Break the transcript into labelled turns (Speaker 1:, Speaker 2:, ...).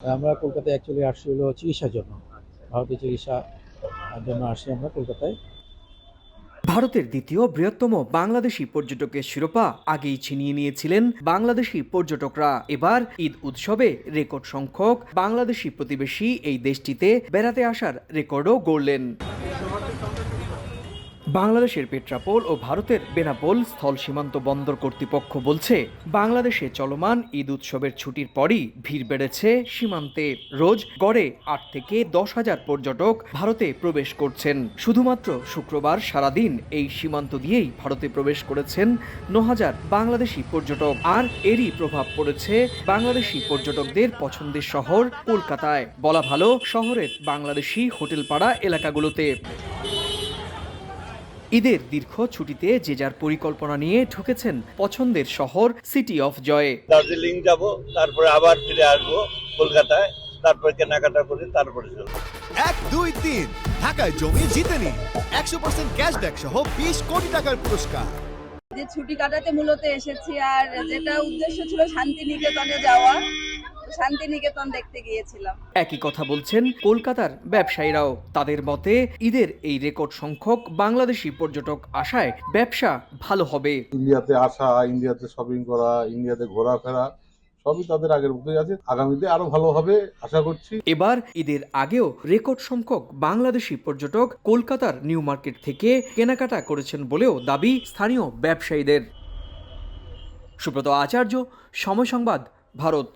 Speaker 1: আমরা কলকাতায় অ্যাকচুয়ালি আসছি হলো চিকিৎসার জন্য। ভারতীয় চিকিৎসার জন্য আসছি আমরা কলকাতায়।
Speaker 2: ভারতের দ্বিতীয় বৃহত্তম বাংলাদেশি পর্যটকের শিরোপা আগেই ছিনিয়ে নিয়েছিলেন বাংলাদেশি পর্যটকরা। এবার ঈদ উৎসবে রেকর্ড সংখ্যক বাংলাদেশি প্রতিবেশী এই দেশটিতে বেড়াতে আসার রেকর্ডও গড়লেন। বাংলাদেশের পেট্রাপোল ও ভারতের বেনাপোল স্থল সীমান্ত বন্দর কর্তৃপক্ষ বলছে, বাংলাদেশে চলমান ঈদ উৎসবের ছুটির পরই ভিড় বেড়েছে সীমান্তে। রোজ গড়ে ৮ থেকে ১০ হাজার পর্যটক ভারতে প্রবেশ করছেন। শুধুমাত্র শুক্রবার সারাদিন এই সীমান্ত দিয়েই ভারতে প্রবেশ করেছেন ৯,০০০ বাংলাদেশি পর্যটক। আর এরই প্রভাব পড়েছে বাংলাদেশি পর্যটকদের পছন্দের শহর কলকাতায়, বলা ভালো শহরের বাংলাদেশি হোটেলপাড়া এলাকাগুলোতে। ঈদের দীর্ঘ ছুটিতে যে যার পরিকল্পনা নিয়ে ঢুকেছেন পছন্দের শহর সিটি অফ জয়ে।
Speaker 3: দার্জিলিং যাব, তারপরে আবার ফিরে আসবো কলকাতায়, তারপরে কেনাকাটা করে তারপরে চলবো।
Speaker 4: ১, ২, ৩ ঢাকায় জমি জিতে নিন ১০০% ক্যাশব্যাক সহ ২০ কোটি টাকার পুরস্কার।
Speaker 5: যে ছুটি কাটাতে মূলত এসেছি, আর যেটা উদ্দেশ্য ছিল শান্তিনিকেতনে যাওয়া, শান্তিনিকেতন দেখতে গিয়েছিলাম।
Speaker 2: একই কথা বলছেন কলকাতার ব্যবসায়ীরাও। তাদের মতে ঈদের এই রেকর্ড সংখ্যক বাংলাদেশি পর্যটক আসায় ব্যবসা ভালো হবে।
Speaker 6: ইন্ডিয়াতে আসা, ইন্ডিয়াতে শপিং করা, ইন্ডিয়াতে ঘোরাফেরা সবই তাদের আগের মতোই আছে। আগামীতে আরো ভালো হবে আশা করছি।
Speaker 2: এবার ঈদের আগেও রেকর্ড সংখ্যক বাংলাদেশি পর্যটক কলকাতার নিউ মার্কেট থেকে কেনাকাটা করেছেন বলেও দাবি স্থানীয় ব্যবসায়ীদের। সুব্রত আচার্য, সময় সংবাদ, ভারত।